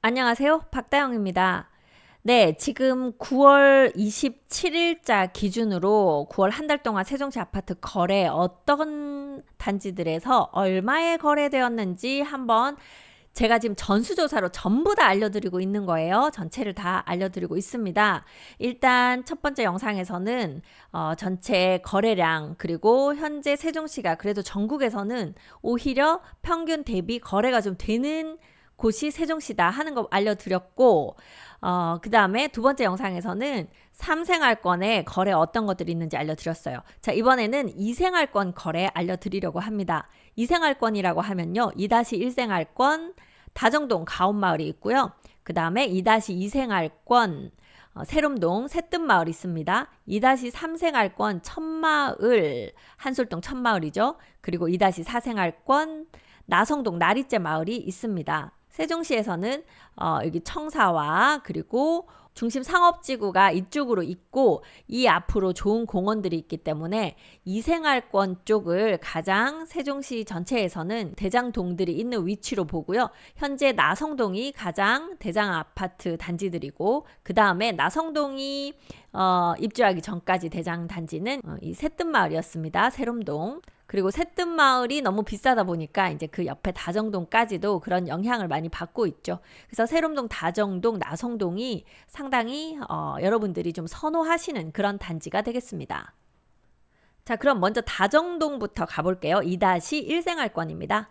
안녕하세요. 박다영입니다. 네, 지금 9월 27일자 기준으로 9월 한 달 동안 세종시 아파트 거래 어떤 단지들에서 얼마에 거래되었는지 한번 제가 지금 전수조사로 전부 다 알려드리고 있는 거예요. 전체를 다 알려드리고 있습니다. 일단 첫 번째 영상에서는 전체 거래량 그리고 현재 세종시가 그래도 전국에서는 오히려 평균 대비 거래가 좀 되는 곳이 세종시다 하는 거 알려드렸고 그 다음에 두 번째 영상에서는 3생활권에 거래 어떤 것들이 있는지 알려드렸어요. 자, 이번에는 2생활권 거래 알려드리려고 합니다. 2생활권이라고 하면요. 2-1생활권 다정동 가온마을이 있고요. 그 다음에 2-2생활권 세롬동 새뜸마을 있습니다. 2-3생활권 천마을 한솔동 천마을이죠. 그리고 2-4생활권 나성동 나리째 마을이 있습니다. 세종시에서는 여기 청사와 그리고 중심 상업지구가 이쪽으로 있고 이 앞으로 좋은 공원들이 있기 때문에 이생활권 쪽을 가장 세종시 전체에서는 대장동들이 있는 위치로 보고요. 현재 나성동이 가장 대장 아파트 단지들이고 그 다음에 나성동이 입주하기 전까지 대장 단지는 이 새뜸마을이었습니다. 세롬동. 그리고 새뜸마을이 너무 비싸다 보니까 이제 그 옆에 다정동까지도 그런 영향을 많이 받고 있죠. 그래서 세롬동, 다정동, 나성동이 상당히 여러분들이 좀 선호하시는 그런 단지가 되겠습니다. 자, 그럼 먼저 다정동부터 가볼게요. 2-1생활권입니다.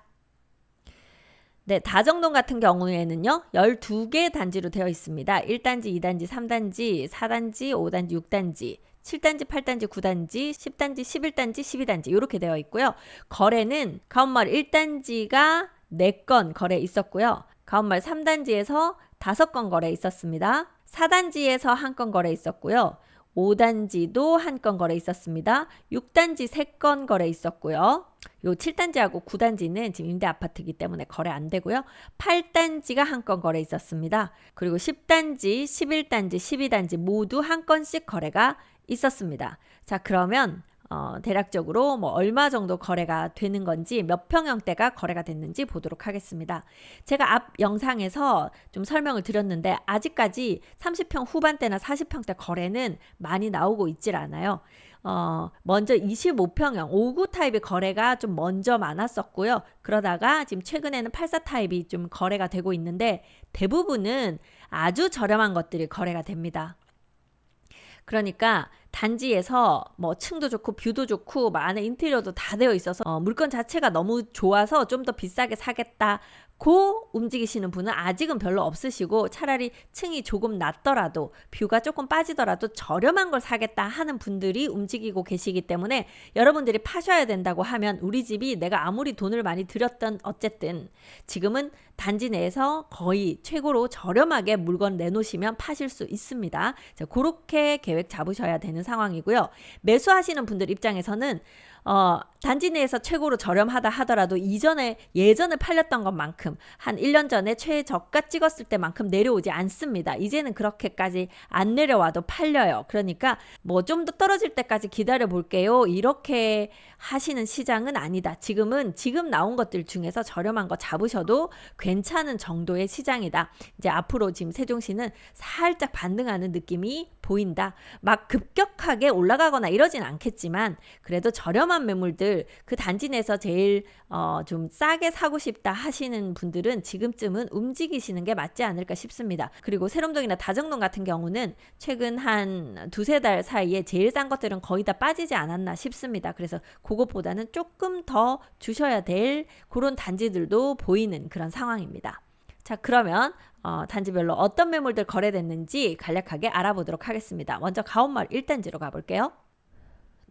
네, 다정동 같은 경우에는요. 12개 단지로 되어 있습니다. 1단지, 2단지, 3단지, 4단지, 5단지, 6단지, 7단지, 8단지, 9단지, 10단지, 11단지, 12단지 이렇게 되어 있고요. 거래는 가온마을 1단지가 4건 거래 있었고요. 가온마을 3단지에서 5건 거래 있었습니다. 4단지에서 1건 거래 있었고요. 5단지도 1건 거래 있었습니다. 6단지 3건 거래 있었고요. 요 7단지하고 9단지는 지금 임대 아파트이기 때문에 거래 안 되고요. 8단지가 1건 거래 있었습니다. 그리고 10단지, 11단지, 12단지 모두 1건씩 거래가 있었습니다. 자, 그러면 대략적으로 뭐 얼마 정도 거래가 되는 건지 몇 평형대가 거래가 됐는지 보도록 하겠습니다. 제가 앞 영상에서 좀 설명을 드렸는데 아직까지 30평 후반대나 40평대 거래는 많이 나오고 있질 않아요. 먼저 25평형 5구 타입의 거래가 좀 먼저 많았었고요. 그러다가 지금 최근에는 84 타입이 좀 거래가 되고 있는데 대부분은 아주 저렴한 것들이 거래가 됩니다. 그러니까 단지에서 뭐 층도 좋고 뷰도 좋고 뭐 안에 인테리어도 다 되어 있어서 물건 자체가 너무 좋아서 좀 더 비싸게 사겠다고 움직이시는 분은 아직은 별로 없으시고 차라리 층이 조금 낮더라도 뷰가 조금 빠지더라도 저렴한 걸 사겠다 하는 분들이 움직이고 계시기 때문에 여러분들이 파셔야 된다고 하면 우리 집이 내가 아무리 돈을 많이 들였던 어쨌든 지금은 단지 내에서 거의 최고로 저렴하게 물건 내놓으시면 파실 수 있습니다. 자, 그렇게 계획 잡으셔야 되는 상황이고요. 매수하시는 분들 입장에서는 단지 내에서 최고로 저렴하다 하더라도 예전에 팔렸던 것만큼 한 1년 전에 최저가 찍었을 때만큼 내려오지 않습니다. 이제는 그렇게까지 안 내려와도 팔려요. 그러니까 뭐 좀 더 떨어질 때까지 기다려 볼게요. 이렇게 하시는 시장은 아니다. 지금 나온 것들 중에서 저렴한 거 잡으셔도 괜찮은 정도의 시장이다. 이제 앞으로 지금 세종시는 살짝 반등하는 느낌이 보인다. 막 급격하게 올라가거나 이러진 않겠지만 그래도 저렴한 매물들 그 단지 내에서 제일 좀 싸게 사고 싶다 하시는 분들은 지금쯤은 움직이시는 게 맞지 않을까 싶습니다. 그리고 세롬동이나 다정동 같은 경우는 최근 한 두세 달 사이에 제일 싼 것들은 거의 다 빠지지 않았나 싶습니다. 그래서 그것보다는 조금 더 주셔야 될 그런 단지들도 보이는 그런 상황입니다. 자, 그러면 단지별로 어떤 매물들 거래됐는지 간략하게 알아보도록 하겠습니다. 먼저 가온마을 1단지로 가볼게요.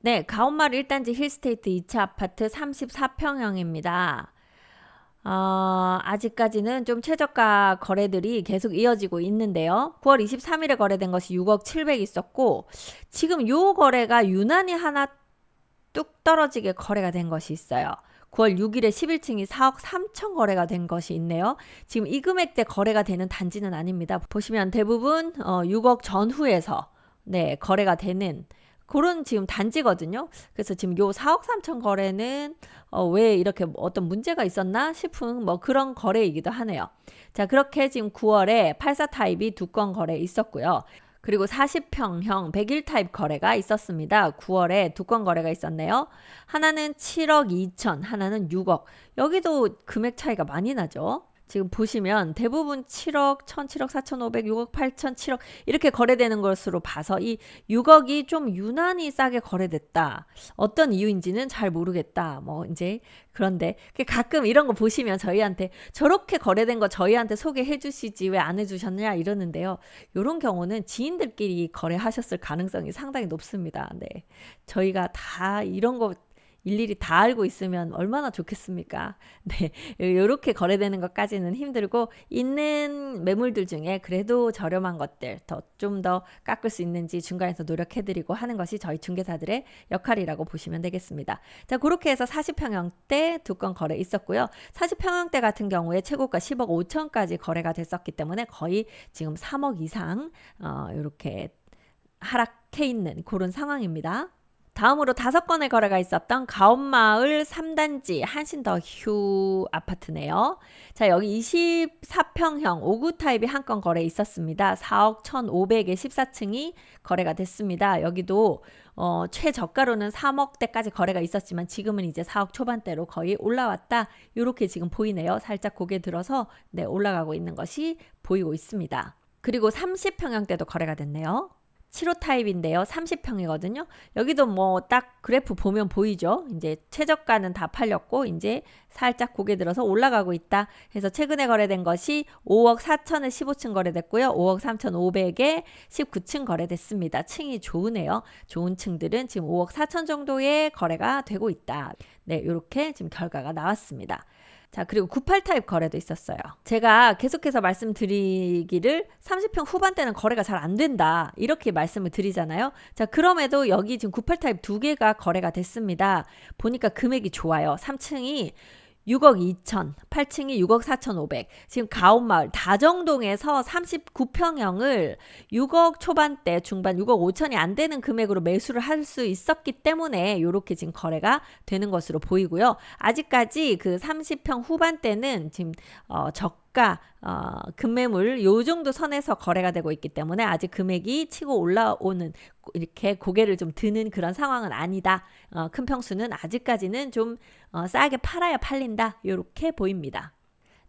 네, 가온마을 1단지 힐스테이트 2차 아파트 34평형입니다. 아직까지는 좀 최저가 거래들이 계속 이어지고 있는데요. 9월 23일에 거래된 것이 6억 700 있었고 지금 요 거래가 유난히 하나 뚝 떨어지게 거래가 된 것이 있어요. 9월 6일에 11층이 4억 3천 거래가 된 것이 있네요. 지금 이 금액대 거래가 되는 단지는 아닙니다. 보시면 대부분 6억 전후에서 네, 거래가 되는 그런 지금 단지거든요. 그래서 지금 요 4억 3천 거래는 왜 이렇게 어떤 문제가 있었나 싶은 뭐 그런 거래이기도 하네요. 자, 그렇게 지금 9월에 84 타입이 2건 거래 있었고요. 그리고 40평형 101 타입 거래가 있었습니다. 9월에 2건 거래가 있었네요. 하나는 7억 2천, 하나는 6억. 여기도 금액 차이가 많이 나죠. 지금 보시면 대부분 7억, 1천, 7억 4,500, 6억 8천, 7억 이렇게 거래되는 것으로 봐서 이 6억이 좀 유난히 싸게 거래됐다. 어떤 이유인지는 잘 모르겠다. 뭐 이제 그런데 가끔 이런 거 보시면 저희한테 저렇게 거래된 거 저희한테 소개해 주시지 왜 안 해주셨냐 이러는데요. 이런 경우는 지인들끼리 거래하셨을 가능성이 상당히 높습니다. 네, 저희가 다 이런 거 일일이 다 알고 있으면 얼마나 좋겠습니까? 네, 이렇게 거래되는 것까지는 힘들고 있는 매물들 중에 그래도 저렴한 것들 좀 더 깎을 수 있는지 중간에서 노력해드리고 하는 것이 저희 중개사들의 역할이라고 보시면 되겠습니다. 자, 그렇게 해서 40평형대 2건 거래 있었고요. 40평형대 같은 경우에 최고가 10억 5천까지 거래가 됐었기 때문에 거의 지금 3억 이상 이렇게 하락해 있는 그런 상황입니다. 다음으로 5건의 거래가 있었던 가온마을 3단지 한신더휴 아파트네요. 자, 여기 24평형 5구 타입이 한 건 거래 있었습니다. 4억 1,500에 14층이 거래가 됐습니다. 여기도 최저가로는 3억대까지 거래가 있었지만 지금은 이제 4억 초반대로 거의 올라왔다. 이렇게 지금 보이네요. 살짝 고개 들어서 네, 올라가고 있는 것이 보이고 있습니다. 그리고 30평형대도 거래가 됐네요. 7호 타입인데요. 30평이거든요. 여기도 뭐 딱 그래프 보면 보이죠. 이제 최저가는 다 팔렸고 이제 살짝 고개 들어서 올라가고 있다. 해서 최근에 거래된 것이 5억 4천에 15층 거래됐고요. 5억 3,500에 19층 거래됐습니다. 층이 좋으네요. 좋은 층들은 지금 5억 4천 정도의 거래가 되고 있다. 네, 이렇게 지금 결과가 나왔습니다. 자, 그리고 98 타입 거래도 있었어요. 제가 계속해서 말씀드리기를 30평 후반대는 거래가 잘 안 된다. 이렇게 말씀을 드리잖아요. 자, 그럼에도 여기 지금 98 타입 2개가 거래가 됐습니다. 보니까 금액이 좋아요. 3층이 6억 2천, 8층이 6억 4,500. 지금 가온마을 다정동에서 39평형을 6억 초반대, 중반 6억 5천이 안 되는 금액으로 매수를 할 수 있었기 때문에 이렇게 지금 거래가 되는 것으로 보이고요. 아직까지 그 30평 후반대는 지금 저가 금매물 요 정도 선에서 거래가 되고 있기 때문에 아직 금액이 치고 올라오는 이렇게 고개를 좀 드는 그런 상황은 아니다. 큰 평수는 아직까지는 좀 싸게 팔아야 팔린다. 이렇게 보입니다.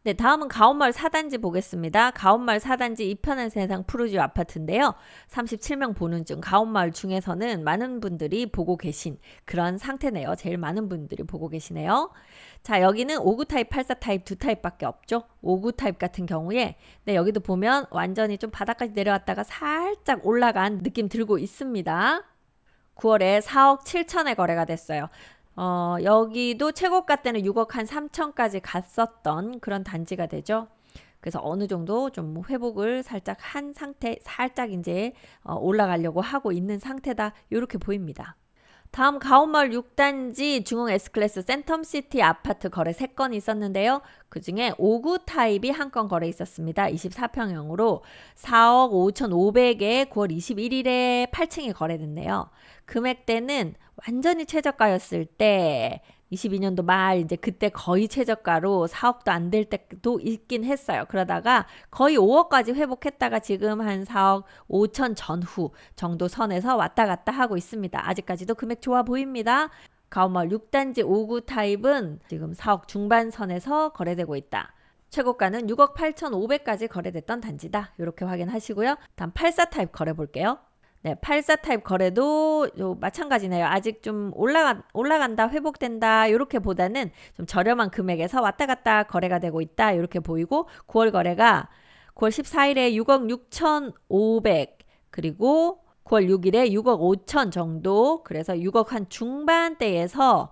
네, 다음은 가온마을 4단지 보겠습니다. 가온마을 4단지 이편한 세상 푸르지오 아파트인데요. 37명 보는 중 가온마을 중에서는 많은 분들이 보고 계신 그런 상태네요. 제일 많은 분들이 보고 계시네요. 자, 여기는 5구 타입, 84 타입 두 타입밖에 없죠. 5구 타입 같은 경우에 네, 여기도 보면 완전히 좀 바닥까지 내려왔다가 살짝 올라간 느낌 들고 있습니다. 9월에 4억 7천에 거래가 됐어요. 여기도 최고가 때는 6억 한 3천까지 갔었던 그런 단지가 되죠. 그래서 어느 정도 좀 회복을 살짝 한 상태, 살짝 이제 올라가려고 하고 있는 상태다. 이렇게 보입니다. 다음 가온마을 6단지 중흥 S클래스 센텀시티 아파트 거래 3건 있었는데요. 그중에 5구 타입이 한 건 거래 있었습니다. 24평형으로 4억 5,500에 9월 21일에 8층이 거래됐네요. 금액대는 완전히 최저가였을 때 22년도 말 이제 그때 거의 최저가로 4억도 안 될 때도 있긴 했어요. 그러다가 거의 5억까지 회복했다가 지금 한 4억 5천 전후 정도 선에서 왔다 갔다 하고 있습니다. 아직까지도 금액 좋아 보입니다. 가온마을 6단지 5구 타입은 지금 4억 중반 선에서 거래되고 있다. 최고가는 6억 8,500까지 거래됐던 단지다. 이렇게 확인하시고요. 다음 84 타입 거래 볼게요. 네, 84 타입 거래도 마찬가지네요. 아직 좀 올라간다, 회복된다, 이렇게 보다는 좀 저렴한 금액에서 왔다 갔다 거래가 되고 있다, 이렇게 보이고, 9월 거래가 9월 14일에 6억 6,500, 그리고 9월 6일에 6억 5천 정도, 그래서 6억 한 중반대에서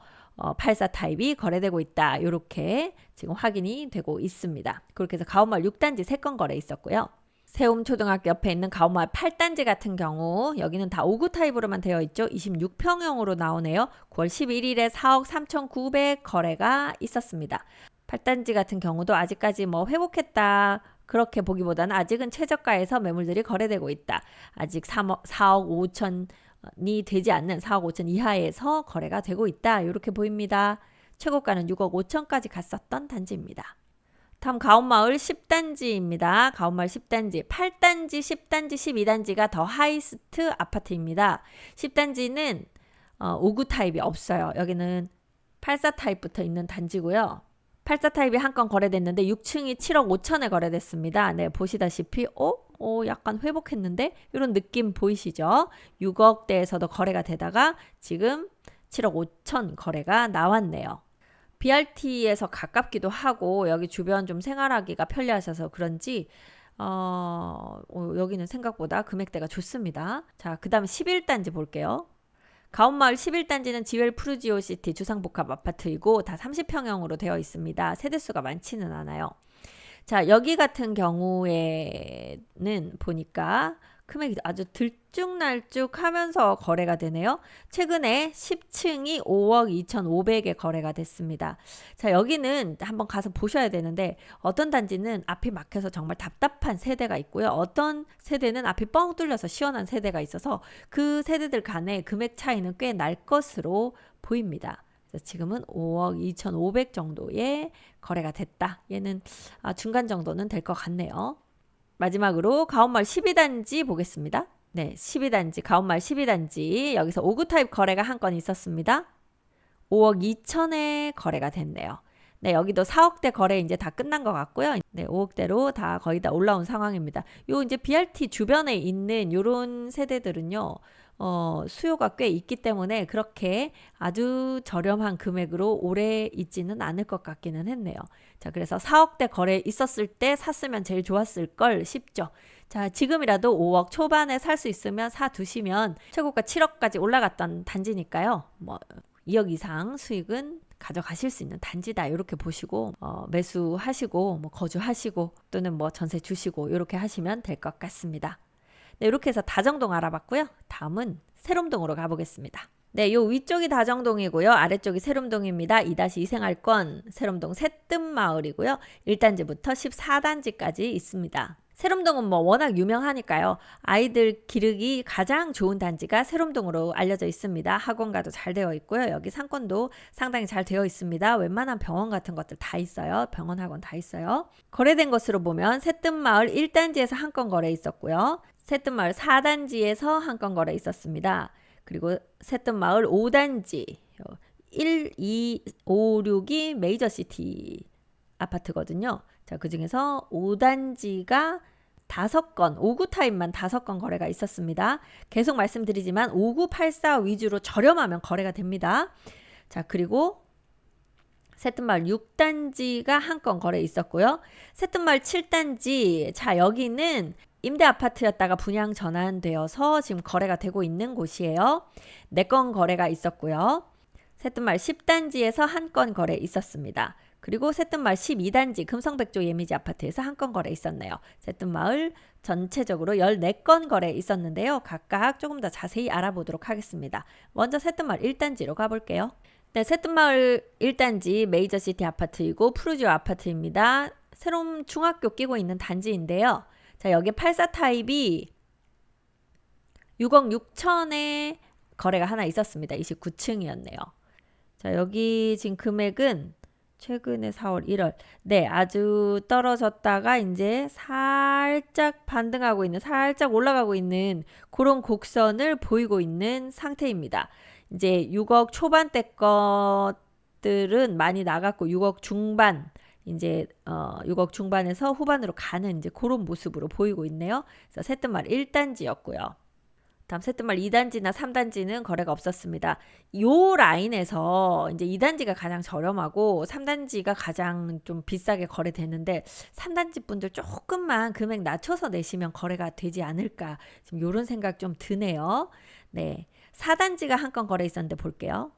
84 타입이 거래되고 있다, 이렇게 지금 확인이 되고 있습니다. 그렇게 해서 가온마을 6단지 3건 거래 있었고요. 세움초등학교 옆에 있는 가온마을 8단지 같은 경우 여기는 다 5구 타입으로만 되어 있죠. 26평형으로 나오네요. 9월 11일에 4억 3,900 거래가 있었습니다. 8단지 같은 경우도 아직까지 뭐 회복했다 그렇게 보기보다는 아직은 최저가에서 매물들이 거래되고 있다. 아직 4억 5천 되지 않는 4억 5천 이하에서 거래가 되고 있다. 이렇게 보입니다. 최고가는 6억 5천까지 갔었던 단지입니다. 다음 가온마을 10단지입니다. 가온마을 10단지, 8단지, 10단지, 12단지가 더 하이스트 아파트입니다. 10단지는 5구 타입이 없어요. 여기는 84 타입부터 있는 단지고요. 84 타입이 한 건 거래됐는데 6층이 7억 5천에 거래됐습니다. 네, 보시다시피 약간 회복했는데 이런 느낌 보이시죠? 6억대에서도 거래가 되다가 지금 7억 5천 거래가 나왔네요. BRT에서 가깝기도 하고 여기 주변 좀 생활하기가 편리하셔서 그런지 여기는 생각보다 금액대가 좋습니다. 자, 그 다음 11단지 볼게요. 가온마을 11단지는 지웰 푸르지오시티 주상복합 아파트이고 다 30평형으로 되어 있습니다. 세대수가 많지는 않아요. 자, 여기 같은 경우에는 보니까 금액이 아주 들쭉날쭉 하면서 거래가 되네요. 최근에 10층이 5억 2,500에 거래가 됐습니다. 자, 여기는 한번 가서 보셔야 되는데 어떤 단지는 앞이 막혀서 정말 답답한 세대가 있고요. 어떤 세대는 앞이 뻥 뚫려서 시원한 세대가 있어서 그 세대들 간의 금액 차이는 꽤 날 것으로 보입니다. 지금은 5억 2,500 정도의 거래가 됐다. 얘는 중간 정도는 될 것 같네요. 마지막으로 가온마을 12단지 보겠습니다. 네, 12단지, 가온마을 12단지. 여기서 5구 타입 거래가 한 건 있었습니다. 5억 2천에 거래가 됐네요. 네, 여기도 4억대 거래 이제 다 끝난 것 같고요. 네, 5억대로 다 거의 다 올라온 상황입니다. 요 이제 BRT 주변에 있는 요런 세대들은요. 수요가 꽤 있기 때문에 그렇게 아주 저렴한 금액으로 오래 있지는 않을 것 같기는 했네요. 자, 그래서 4억대 거래 있었을 때 샀으면 제일 좋았을 걸 싶죠. 자, 지금이라도 5억 초반에 살 수 있으면 사 두시면 최고가 7억까지 올라갔던 단지니까요. 2억 이상 수익은 가져가실 수 있는 단지다. 이렇게 보시고 매수하시고 거주하시고 또는 전세 주시고 이렇게 하시면 될 것 같습니다. 네, 이렇게 해서 다정동 알아봤고요. 다음은 세롬동으로 가보겠습니다. 네, 요 위쪽이 다정동이고요. 아래쪽이 세롬동입니다. 2-2 생활권 세롬동 새뜸마을이고요. 1단지부터 14단지까지 있습니다. 세롬동은 워낙 유명하니까요. 아이들 기르기 가장 좋은 단지가 세롬동으로 알려져 있습니다. 학원가도 잘 되어 있고요. 여기 상권도 상당히 잘 되어 있습니다. 웬만한 병원 같은 것들 다 있어요. 병원, 학원 다 있어요. 거래된 것으로 보면 새뜸마을 1단지에서 한 건 거래 있었고요. 새뜸마을 4단지에서 한 건 거래 있었습니다. 그리고 새뜸마을 5단지 1, 2, 5, 6이 메이저시티 아파트거든요. 자, 그 중에서 5단지가 5건, 5구 타입만 5건 거래가 있었습니다. 계속 말씀드리지만 59, 84 위주로 저렴하면 거래가 됩니다. 자, 그리고 새뜸마을 6단지가 한 건 거래 있었고요. 새뜸마을 7단지, 자, 여기는 임대 아파트였다가 분양 전환되어서 지금 거래가 되고 있는 곳이에요. 4건 거래가 있었고요. 새뜸마을 10단지에서 한 건 거래 있었습니다. 그리고 새뜸마을 12단지 금성백조 예미지 아파트에서 한 건 거래 있었네요. 새뜸마을 전체적으로 14건 거래 있었는데요. 각각 조금 더 자세히 알아보도록 하겠습니다. 먼저 새뜸마을 1단지로 가볼게요. 네, 새뜸마을 1단지 메이저시티 아파트이고 푸르지오 아파트입니다. 새롬 중학교 끼고 있는 단지인데요. 자, 여기 84 타입이 6억 6천에 거래가 하나 있었습니다. 29층이었네요. 자, 여기 지금 금액은 최근에 4월 1월 네, 아주 떨어졌다가 이제 살짝 반등하고 있는, 살짝 올라가고 있는 그런 곡선을 보이고 있는 상태입니다. 이제 6억 초반대 것들은 많이 나갔고 6억 중반 이제 6억 중반에서 후반으로 가는 이제 그런 모습으로 보이고 있네요. 그래서 새뜸마을 1단지였고요. 다음 새뜸마을 2단지나 3단지는 거래가 없었습니다. 요 라인에서 이제 2단지가 가장 저렴하고 3단지가 가장 좀 비싸게 거래되는데 3단지 분들 조금만 금액 낮춰서 내시면 거래가 되지 않을까 지금 요런 생각 좀 드네요. 네, 4단지가 한 건 거래 있었는데 볼게요.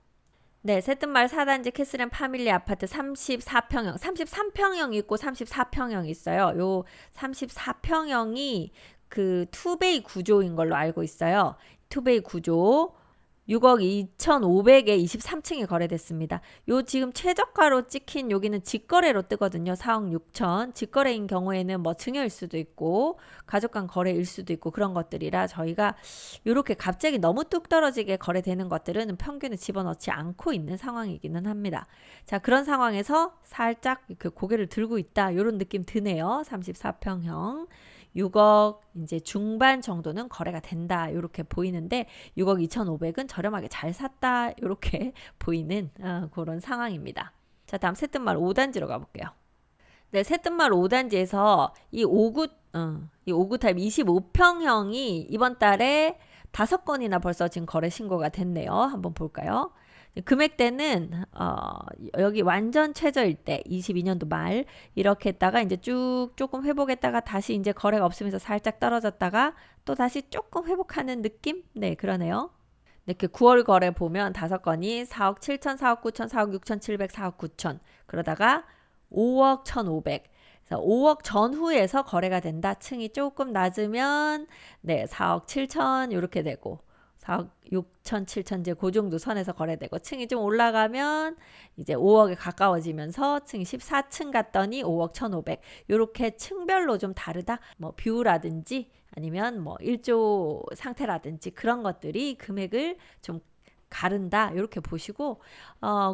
네, 새뜸마을 4단지 캐슬앤 파밀리 아파트 34평형, 33평형 있고 34평형 있어요. 요 34평형이 그 투베이 구조인 걸로 알고 있어요. 투베이 구조. 6억 2,500에 23층이 거래됐습니다. 요 지금 최저가로 찍힌 여기는 직거래로 뜨거든요. 4억 6천. 직거래인 경우에는 뭐 증여일 수도 있고 가족 간 거래일 수도 있고 그런 것들이라 저희가 요렇게 갑자기 너무 뚝 떨어지게 거래되는 것들은 평균에 집어넣지 않고 있는 상황이기는 합니다. 자, 그런 상황에서 살짝 그 고개를 들고 있다. 요런 느낌 드네요. 34평형. 6억 이제 중반 정도는 거래가 된다. 이렇게 보이는데 6억 2,500은 저렴하게 잘 샀다. 이렇게 보이는 그런 상황입니다. 자, 다음 새뜸마을 5단지로 가볼게요. 네, 새뜸마을 5단지에서 이 5구 타입 25평형이 이번 달에 5건이나 벌써 지금 거래 신고가 됐네요. 한번 볼까요? 금액대는 여기 완전 최저일 때 22년도 말 이렇게 했다가 이제 쭉 조금 회복했다가 다시 이제 거래가 없으면서 살짝 떨어졌다가 또 다시 조금 회복하는 느낌? 네, 그러네요. 이렇게 9월 거래 보면 5건이 4억 7천, 4억 9천, 4억 6천 7백, 4억 9천 그러다가 5억 1,500 그래서 5억 전후에서 거래가 된다. 층이 조금 낮으면 네, 4억 7천 이렇게 되고 4억 6천, 7천 이제 그 정도 선에서 거래되고 층이 좀 올라가면 이제 5억에 가까워지면서 층이 14층 갔더니 5억 1,500 이렇게 층별로 좀 다르다. 뭐 뷰라든지 아니면 뭐 일조 상태라든지 그런 것들이 금액을 좀 가른다 이렇게 보시고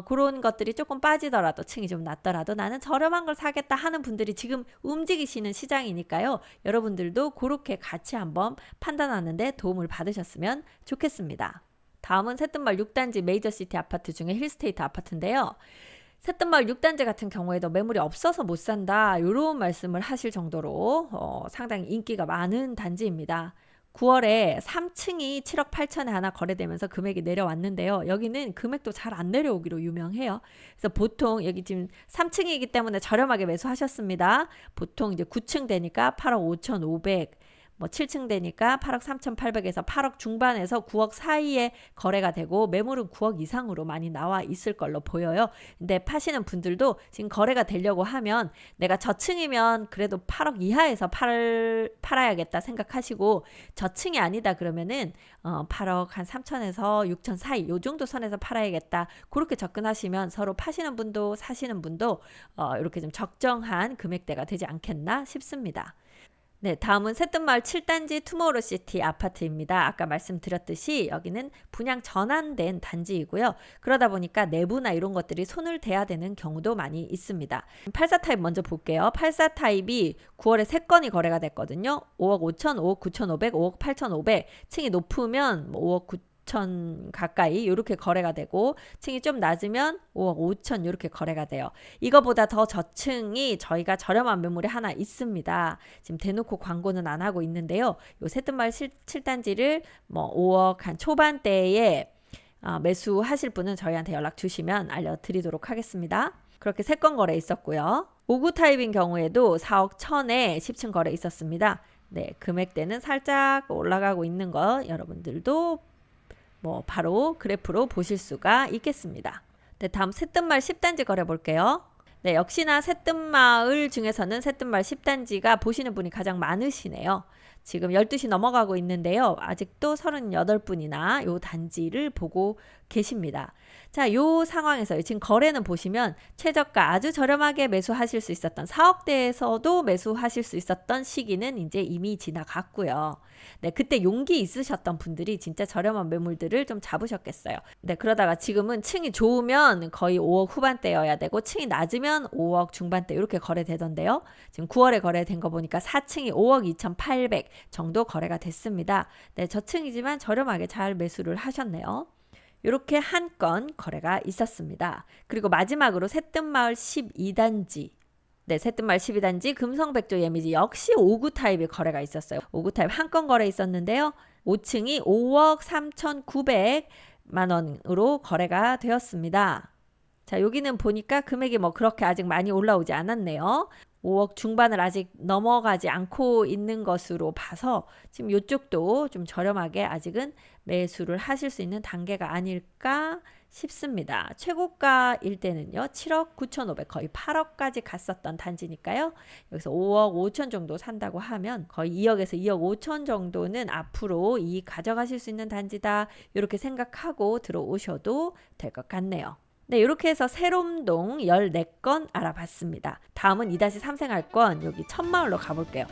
그런 것들이 조금 빠지더라도 층이 좀 낮더라도 나는 저렴한 걸 사겠다 하는 분들이 지금 움직이시는 시장이니까요. 여러분들도 그렇게 같이 한번 판단하는데 도움을 받으셨으면 좋겠습니다. 다음은 새뜸마을 6단지 메이저시티 아파트 중에 힐스테이트 아파트인데요. 새뜸마을 6단지 같은 경우에도 매물이 없어서 못 산다 이런 말씀을 하실 정도로 상당히 인기가 많은 단지입니다. 9월에 3층이 7억 8천에 하나 거래되면서 금액이 내려왔는데요. 여기는 금액도 잘 안 내려오기로 유명해요. 그래서 보통 여기 지금 3층이기 때문에 저렴하게 매수하셨습니다. 보통 이제 9층 되니까 8억 5,500 뭐 7층 되니까 8억 3,800에서 8억 중반에서 9억 사이에 거래가 되고 매물은 9억 이상으로 많이 나와 있을 걸로 보여요. 근데 파시는 분들도 지금 거래가 되려고 하면 내가 저층이면 그래도 8억 이하에서 팔아야겠다 생각하시고 저층이 아니다 그러면은 8억 한 3천에서 6천 사이 요 정도 선에서 팔아야겠다. 그렇게 접근하시면 서로 파시는 분도 사시는 분도 이렇게 좀 적정한 금액대가 되지 않겠나 싶습니다. 네, 다음은 새뜸마을 7단지 투모로우시티 아파트입니다. 아까 말씀드렸듯이 여기는 분양 전환된 단지이고요. 그러다 보니까 내부나 이런 것들이 손을 대야 되는 경우도 많이 있습니다. 84 타입 먼저 볼게요. 84 타입이 9월에 3건이 거래가 됐거든요. 5억 5천, 5억 9,500, 5억 8,500 층이 높으면 5억 9천 가까이 이렇게 거래가 되고 층이 좀 낮으면 5억 5천 이렇게 거래가 돼요. 이거보다 더 저층이 저희가 저렴한 매물이 하나 있습니다. 지금 대놓고 광고는 안 하고 있는데요. 요 새뜸마을 7단지를 뭐 5억 한 초반대에 매수하실 분은 저희한테 연락 주시면 알려드리도록 하겠습니다. 그렇게 3건 거래 있었고요. 5구 타입인 경우에도 4억 1천에 10층 거래 있었습니다. 네, 금액대는 살짝 올라가고 있는 거 여러분들도 뭐 바로 그래프로 보실 수가 있겠습니다. 네, 다음 새뜸마을 10단지 거래 볼게요. 네, 역시나 새뜸마을 중에서는 새뜸마을 10단지가 보시는 분이 가장 많으시네요. 지금 12시 넘어가고 있는데요. 아직도 38분이나 요 단지를 보고 계십니다. 자, 요 상황에서 지금 거래는 보시면 최저가 아주 저렴하게 매수하실 수 있었던 4억대에서도 매수하실 수 있었던 시기는 이제 이미 지나갔고요. 네, 그때 용기 있으셨던 분들이 진짜 저렴한 매물들을 좀 잡으셨겠어요. 네, 그러다가 지금은 층이 좋으면 거의 5억 후반대여야 되고 층이 낮으면 5억 중반대 이렇게 거래되던데요. 지금 9월에 거래된 거 보니까 4층이 5억 2,800 정도 거래가 됐습니다. 네, 저층이지만 저렴하게 잘 매수를 하셨네요. 이렇게 한 건 거래가 있었습니다. 그리고 마지막으로 새뜸마을 12단지 네, 새뜸마을 12단지 금성백조 예미지 역시 5구 타입의 거래가 있었어요. 5구 타입 한 건 거래 있었는데요. 5층이 5억 3,900만 원으로 거래가 되었습니다. 자, 여기는 보니까 금액이 뭐 그렇게 아직 많이 올라오지 않았네요. 5억 중반을 아직 넘어가지 않고 있는 것으로 봐서 지금 이쪽도 좀 저렴하게 아직은 매수를 하실 수 있는 단계가 아닐까 싶습니다. 최고가일 때는요, 7억 9,500 거의 8억까지 갔었던 단지니까요. 여기서 5억 5천 정도 산다고 하면 거의 2억에서 2억 5천 정도는 앞으로 이익 가져가실 수 있는 단지다. 이렇게 생각하고 들어오셔도 될 것 같네요. 네, 이렇게 해서 세롬동 14건 알아봤습니다. 다음은 2-3 생활권 여기 천마을로 가볼게요.